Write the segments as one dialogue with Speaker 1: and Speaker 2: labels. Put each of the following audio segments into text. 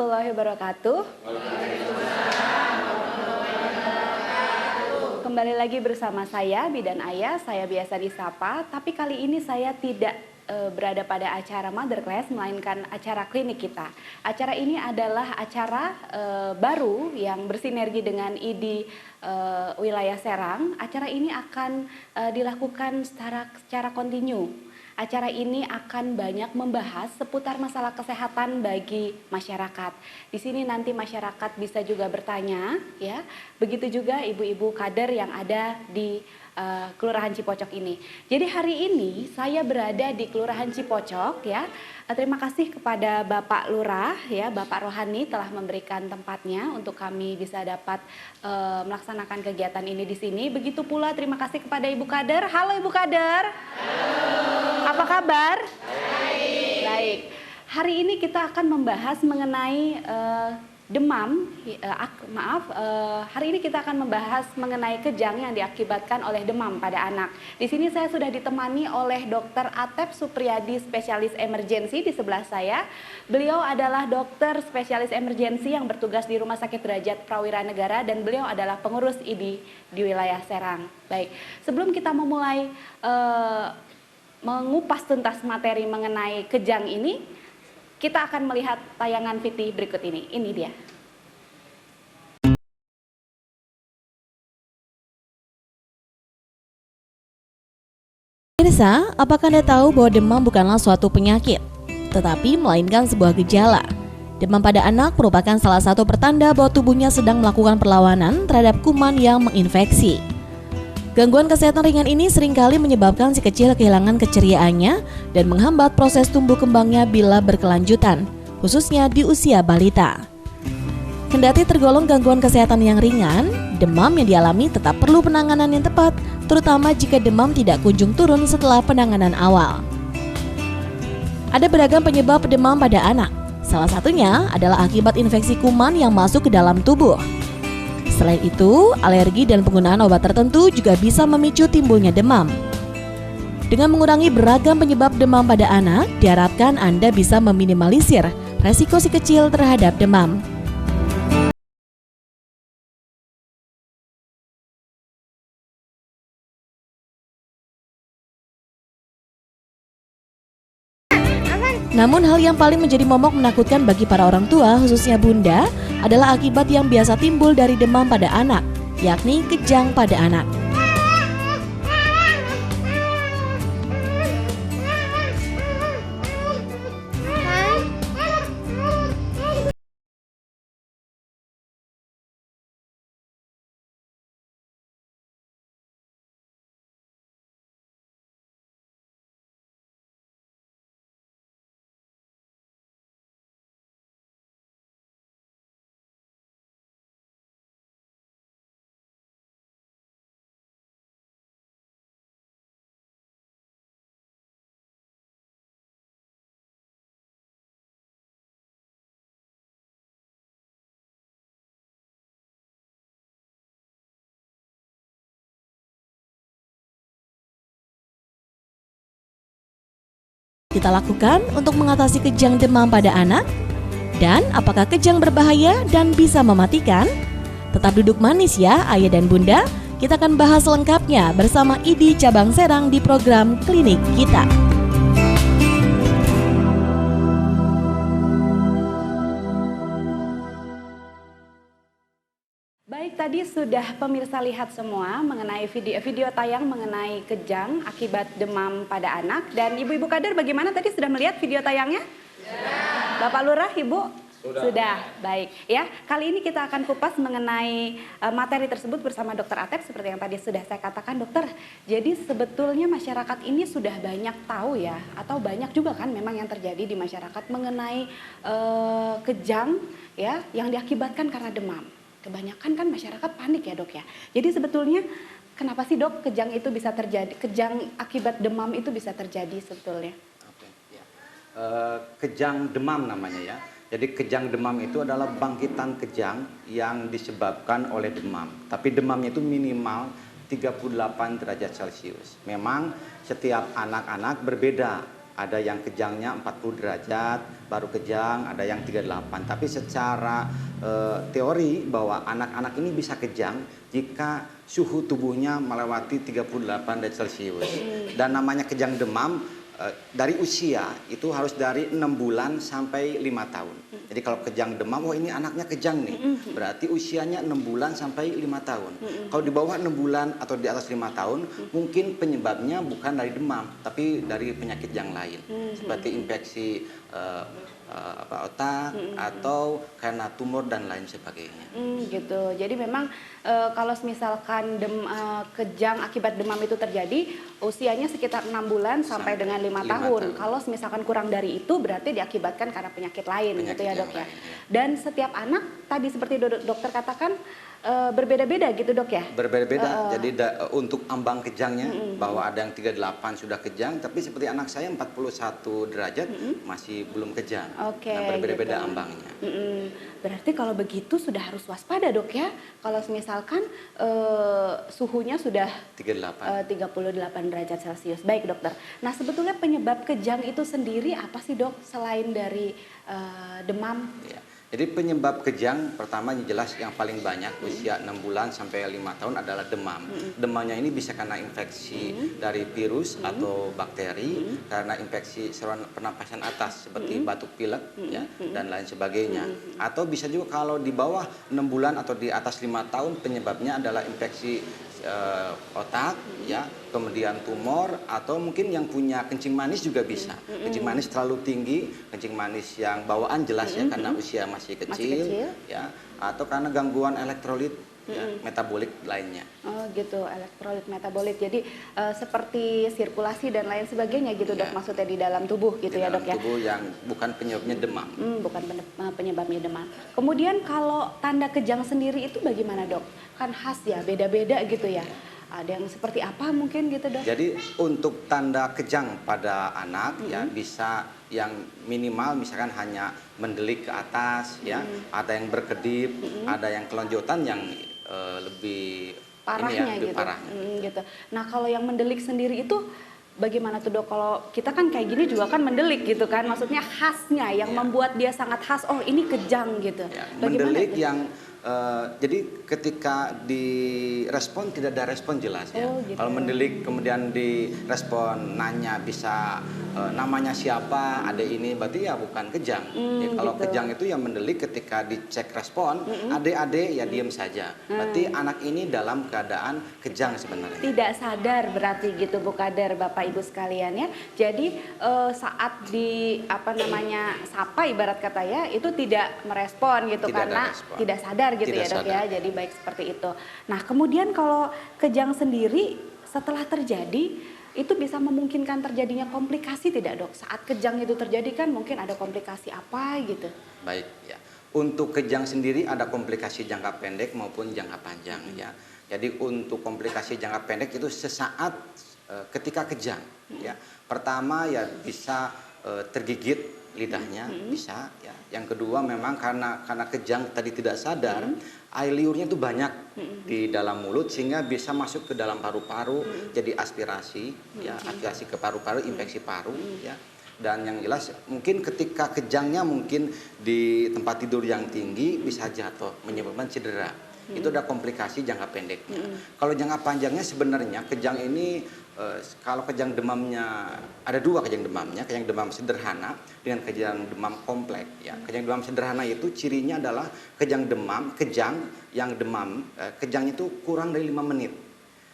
Speaker 1: warahmatullahi wabarakatuh. Kembali lagi bersama saya, Bidan Ayah, saya biasa disapa, tapi kali ini saya tidak berada pada acara Mother Class, melainkan acara klinik kita. Acara ini adalah acara baru yang bersinergi dengan ID wilayah Serang. Acara ini akan dilakukan secara kontinu. Acara ini akan banyak membahas seputar masalah kesehatan bagi masyarakat. Di sini nanti masyarakat bisa juga bertanya, ya. Begitu juga ibu-ibu kader yang ada di Kelurahan Cipocok ini. Jadi hari ini saya berada di Kelurahan Cipocok, ya. Terima kasih kepada Bapak Lurah, ya, Bapak Rohani telah memberikan tempatnya untuk kami bisa dapat melaksanakan kegiatan ini di sini. Begitu pula terima kasih kepada Ibu Kader. Halo Ibu Kader. Halo. Apa kabar? Baik. Baik. Hari ini kita akan membahas mengenai demam, hari ini kita akan membahas mengenai kejang yang diakibatkan oleh demam pada anak. Di sini saya sudah ditemani oleh Dr. Atep Supriyadi, spesialis emergensi di sebelah saya. Beliau adalah dokter spesialis emergensi yang bertugas di Rumah Sakit Derajat Prawira Negara dan beliau adalah pengurus ID di wilayah Serang. Baik, sebelum kita memulai mengupas tuntas materi mengenai kejang ini, kita akan melihat tayangan VT berikut ini. Ini dia.
Speaker 2: Pemirsa, apakah Anda tahu bahwa demam bukanlah suatu penyakit, tetapi melainkan sebuah gejala? Demam pada anak merupakan salah satu pertanda bahwa tubuhnya sedang melakukan perlawanan terhadap kuman yang menginfeksi. Gangguan kesehatan ringan ini seringkali menyebabkan si kecil kehilangan keceriaannya dan menghambat proses tumbuh kembangnya bila berkelanjutan, khususnya di usia balita. Kendati tergolong gangguan kesehatan yang ringan, demam yang dialami tetap perlu penanganan yang tepat, terutama jika demam tidak kunjung turun setelah penanganan awal. Ada beragam penyebab demam pada anak. Salah satunya adalah akibat infeksi kuman yang masuk ke dalam tubuh. Selain itu, alergi dan penggunaan obat tertentu juga bisa memicu timbulnya demam. Dengan mengurangi beragam penyebab demam pada anak, diharapkan Anda bisa meminimalisir resiko si kecil terhadap demam. Namun hal yang paling menjadi momok menakutkan bagi para orang tua, khususnya bunda, adalah akibat yang biasa timbul dari demam pada anak, yakni kejang pada anak. Kita lakukan untuk mengatasi kejang demam pada anak? Dan apakah kejang berbahaya dan bisa mematikan? Tetap duduk manis ya ayah dan bunda, kita akan bahas lengkapnya bersama ID Cabang Serang di program Klinik Kita.
Speaker 1: Baik, tadi sudah pemirsa lihat semua mengenai video tayang mengenai kejang akibat demam pada anak. Dan ibu-ibu kader bagaimana tadi sudah melihat video tayangnya? Ya. Bapak Lurah, Ibu? Sudah. Baik. Ya, kali ini kita akan kupas mengenai materi tersebut bersama Dr. Atep seperti yang tadi sudah saya katakan, dokter. Jadi sebetulnya masyarakat ini sudah banyak tahu ya, atau banyak juga kan memang yang terjadi di masyarakat mengenai kejang ya yang diakibatkan karena demam. Kebanyakan kan masyarakat panik ya dok ya. Jadi sebetulnya kenapa sih dok kejang itu bisa terjadi, kejang akibat demam itu bisa terjadi sebetulnya?
Speaker 3: Oke, ya. Kejang demam namanya ya. Jadi kejang demam itu adalah bangkitan kejang yang disebabkan oleh demam. Tapi demamnya itu minimal 38 derajat Celcius. Memang setiap anak-anak berbeda ada yang kejangnya 40 derajat baru kejang, ada yang 38. Tapi secara teori bahwa anak-anak ini bisa kejang jika suhu tubuhnya melewati 38 derajat Celcius. Dan namanya kejang demam dari usia itu harus dari 6 bulan sampai 5 tahun. Jadi kalau kejang demam, wah ini anaknya kejang nih. Berarti usianya 6 bulan sampai 5 tahun. Kalau di bawah 6 bulan atau di atas 5 tahun, mungkin penyebabnya bukan dari demam, tapi dari penyakit yang lain. Seperti infeksi otak atau karena tumor dan lain sebagainya.
Speaker 1: Gitu. Jadi memang kalau misalkan kejang akibat demam itu terjadi, usianya sekitar 6 bulan sampai dengan 5 tahun. Kalau misalkan kurang dari itu berarti diakibatkan karena penyakit lain, gitu ya dok ya. Dan setiap anak tadi seperti dokter katakan berbeda-beda gitu dok ya?
Speaker 3: Berbeda-beda. Jadi untuk ambang kejangnya bahwa ada yang 38 sudah kejang, tapi seperti anak saya 41 derajat masih belum kejang.
Speaker 1: Oke,
Speaker 3: nah, berbeda-beda
Speaker 1: gitu.
Speaker 3: ambangnya.
Speaker 1: Berarti kalau begitu sudah harus waspada dok ya. Kalau misalkan suhunya sudah 38 derajat Celcius. Baik dokter. Nah sebetulnya penyebab kejang itu sendiri apa sih dok selain dari demam?
Speaker 3: Ya. Jadi penyebab kejang pertama yang jelas yang paling banyak usia 6 bulan sampai 5 tahun adalah demam. Demamnya ini bisa karena infeksi dari virus atau bakteri, karena infeksi saluran pernapasan atas seperti batuk pilek ya dan lain sebagainya. Atau bisa juga kalau di bawah 6 bulan atau di atas 5 tahun penyebabnya adalah infeksi otak ya, kemudian tumor, atau mungkin yang punya kencing manis juga bisa. Kencing manis terlalu tinggi, kencing manis yang bawaan jelas ya karena usia masih kecil ya, atau karena gangguan elektrolit ya, metabolik lainnya.
Speaker 1: Oh gitu, elektrolit metabolit. Jadi seperti sirkulasi dan lain sebagainya gitu dok, maksudnya di dalam tubuh gitu ya dok ya.
Speaker 3: Di dalam tubuh yang bukan penyebabnya demam.
Speaker 1: Bukan penyebabnya demam. Kemudian kalau tanda kejang sendiri itu bagaimana dok? Kan khas ya, beda-beda gitu ya. Ada yang seperti apa mungkin gitu dok?
Speaker 3: Jadi untuk tanda kejang pada anak ya bisa yang minimal misalkan hanya mendelik ke atas ya, ada yang berkedip, ada yang kelonjotan yang lebih
Speaker 1: parahnya
Speaker 3: lebih
Speaker 1: gitu.
Speaker 3: Parahnya.
Speaker 1: Gitu. Nah kalau yang mendelik sendiri itu bagaimana tuh dok? Kalau kita kan kayak gini juga kan mendelik gitu kan, maksudnya khasnya yang membuat dia sangat khas. Oh ini kejang gitu.
Speaker 3: Ya,
Speaker 1: Bagaimana
Speaker 3: mendelik
Speaker 1: itu?
Speaker 3: yang jadi ketika direspon tidak ada respon jelas ya.
Speaker 1: Gitu.
Speaker 3: Kalau mendelik kemudian direspon nanya bisa namanya siapa, ada ini, berarti ya bukan kejang. Ya, kalau
Speaker 1: gitu.
Speaker 3: kejang itu yang mendelik ketika dicek respon, ade-ade ya diam saja. Berarti anak ini dalam keadaan kejang sebenarnya.
Speaker 1: Tidak sadar berarti gitu Bu Kader, Bapak Ibu sekalian ya. Jadi saat sapa ibarat kata ya, itu tidak merespon gitu
Speaker 3: Tidak ada
Speaker 1: karena
Speaker 3: respon.
Speaker 1: tidak sadar gitu
Speaker 3: Tidak
Speaker 1: ya dok ya.
Speaker 3: sadar.
Speaker 1: Jadi baik seperti itu. Nah kemudian kalau kejang sendiri setelah terjadi itu bisa memungkinkan terjadinya komplikasi tidak dok? Saat kejang itu terjadi kan mungkin ada komplikasi apa gitu?
Speaker 3: Baik ya. Untuk kejang sendiri ada komplikasi jangka pendek maupun jangka panjang ya. Jadi untuk komplikasi jangka pendek itu sesaat ketika kejang ya. Pertama ya bisa tergigit lidahnya bisa ya. Yang kedua memang karena kejang tadi tidak sadar, air liurnya itu banyak di dalam mulut sehingga bisa masuk ke dalam paru-paru, jadi aspirasi ya, aspirasi ke paru-paru, infeksi paru ya. Dan yang jelas mungkin ketika kejangnya mungkin di tempat tidur yang tinggi bisa jatuh menyebabkan cedera. Itu ada komplikasi jangka pendeknya. Kalau jangka panjangnya sebenarnya kejang ini kalau kejang demamnya ada dua kejang demamnya, kejang demam sederhana dengan kejang demam kompleks ya. Kejang demam sederhana itu cirinya adalah kejang yang demam kejangnya itu kurang dari 5 menit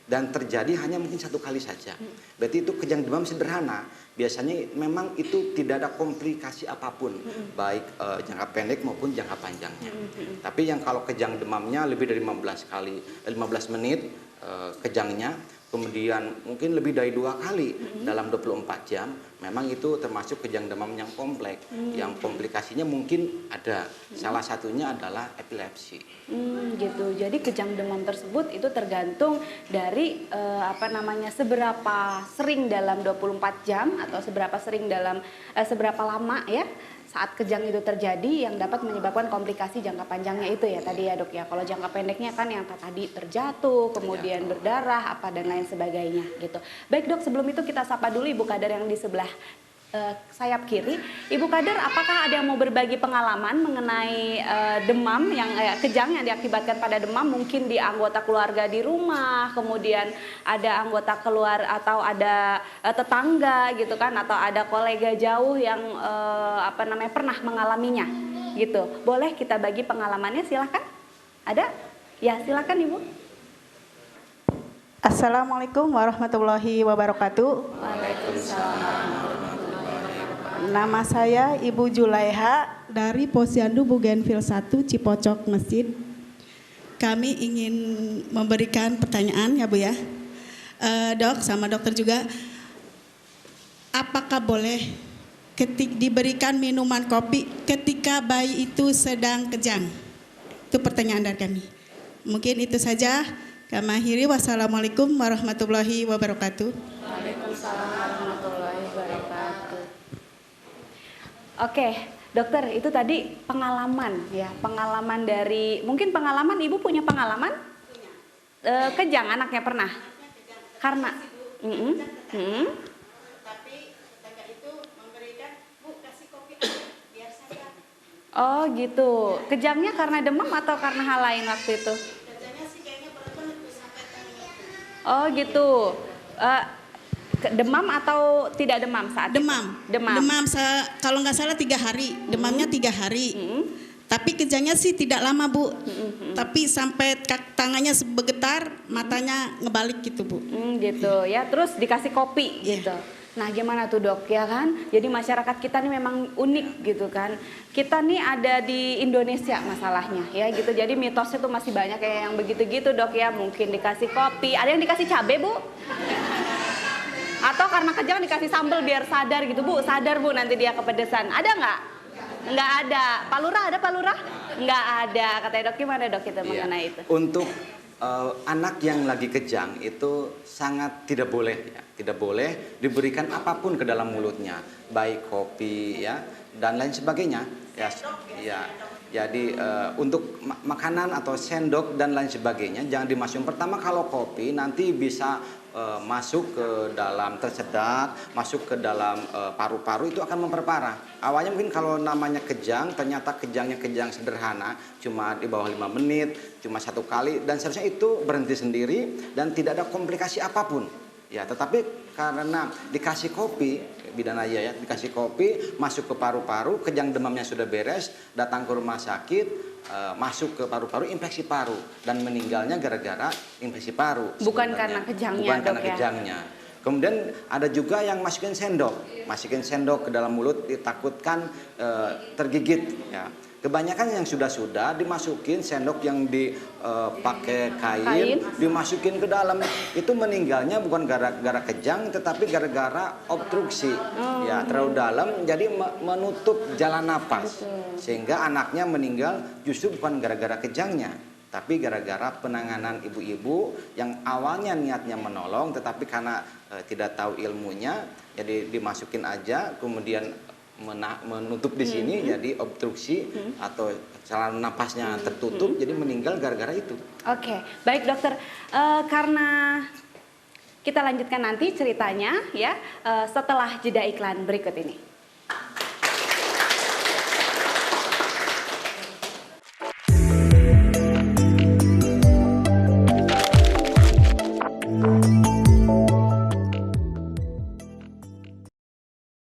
Speaker 3: dan terjadi hanya mungkin 1 kali saja. Berarti itu kejang demam sederhana. Biasanya memang itu tidak ada komplikasi apapun, baik jangka pendek maupun jangka panjangnya. Tapi yang kalau kejang demamnya lebih dari 15 menit kejangnya, kemudian mungkin lebih dari 2 kali dalam 24 jam, memang itu termasuk kejang demam yang kompleks. Yang komplikasinya mungkin ada, salah satunya adalah epilepsi.
Speaker 1: Gitu. Jadi kejang demam tersebut itu tergantung dari seberapa sering dalam 24 jam atau seberapa lama ya saat kejang itu terjadi yang dapat menyebabkan komplikasi jangka panjangnya itu ya tadi ya dok ya. Kalau jangka pendeknya kan yang tadi terjatuh, kemudian berdarah dan lain sebagainya gitu. Baik dok, sebelum itu kita sapa dulu Ibu Kader yang di sebelah sayap kiri. Ibu Kader, apakah ada yang mau berbagi pengalaman mengenai demam yang kejang yang diakibatkan pada demam, mungkin di anggota keluarga di rumah, kemudian ada anggota keluar atau ada tetangga gitu kan, atau ada kolega jauh yang pernah mengalaminya gitu. Boleh kita bagi pengalamannya, silahkan. Ada? Ya, silahkan Ibu.
Speaker 4: Assalamualaikum warahmatullahi wabarakatuh.
Speaker 1: Waalaikumsalam.
Speaker 4: Nama saya Ibu Julaiha dari Posyandu Bougainville 1 Cipocok Mesir. Kami ingin memberikan pertanyaan ya Bu ya. Dok sama dokter juga, apakah boleh diberikan minuman kopi ketika bayi itu sedang kejang? Itu pertanyaan dari kami. Mungkin itu saja. Kami akhiri. Wassalamualaikum warahmatullahi wabarakatuh.
Speaker 1: Waalaikumsalam warahmatullahi wabarakatuh. Oke, dokter, itu tadi pengalaman ya, pengalaman dari, mungkin pengalaman Ibu punya pengalaman? Punya. Kejang anaknya pernah? Karena?
Speaker 4: Tapi tetangga itu memberikan, Bu kasih kopi aja biar saya.
Speaker 1: Oh gitu, kejangnya karena demam atau karena hal lain waktu itu?
Speaker 4: Kejangnya sih kayaknya berat-berat sampai tengah.
Speaker 1: Oh gitu. Demam atau tidak demam saat
Speaker 4: Demam.
Speaker 1: itu? Demam.
Speaker 4: Kalau nggak salah 3 hari. Demamnya 3 hari. Tapi kejangnya sih tidak lama Bu. Tapi sampai tangannya bergetar, matanya ngebalik gitu Bu.
Speaker 1: Gitu ya. Terus dikasih kopi gitu. Nah gimana tuh dok ya kan? Jadi masyarakat kita nih memang unik gitu kan. Kita nih ada di Indonesia masalahnya ya gitu. Jadi mitosnya tuh masih banyak kayak yang begitu-gitu dok ya. Mungkin dikasih kopi. Ada yang dikasih cabai Bu? Atau karena kejang dikasih sambal biar sadar gitu Bu. Sadar Bu nanti dia kepedesan. Ada nggak? Nggak ada. Pak Lurah ada Pak Lurah? Nggak ada. Katanya dok, gimana dok kita mengenai itu?
Speaker 3: Untuk anak yang lagi kejang itu sangat tidak boleh ya. Tidak boleh diberikan apapun ke dalam mulutnya. Baik kopi ya dan lain sebagainya. Ya. Jadi untuk makanan atau sendok dan lain sebagainya jangan dimasukin. Pertama kalau kopi nanti bisa masuk ke dalam tersedak, masuk ke dalam paru-paru, itu akan memperparah. Awalnya mungkin kalau namanya kejang, ternyata kejangnya kejang sederhana, cuma di bawah 5 menit, cuma 1 kali, dan seharusnya itu berhenti sendiri dan tidak ada komplikasi apapun. Ya, tetapi karena dikasih kopi, bidan ayah ya, dikasih kopi, masuk ke paru-paru, kejang demamnya sudah beres, datang ke rumah sakit, masuk ke paru-paru, infeksi paru, dan meninggalnya gara-gara infeksi paru.
Speaker 1: Bukan karena kejangnya,
Speaker 3: bukan karena
Speaker 1: dok, ya?
Speaker 3: kejangnya. Kemudian ada juga yang masukin sendok ke dalam mulut, ditakutkan tergigit. Ya. Kebanyakan yang sudah dimasukin sendok yang dipakai kain, dimasukin ke dalam, itu meninggalnya bukan gara-gara kejang, tetapi gara-gara obstruksi, ya terlalu dalam, jadi menutup jalan napas, sehingga anaknya meninggal justru bukan gara-gara kejangnya, tapi gara-gara penanganan ibu-ibu yang awalnya niatnya menolong, tetapi karena tidak tahu ilmunya, jadi dimasukin aja, kemudian menutup di sini, jadi obstruksi atau saluran napasnya tertutup, jadi meninggal gara-gara itu.
Speaker 1: Oke, baik dokter. Karena kita lanjutkan nanti ceritanya ya setelah jeda iklan berikut ini.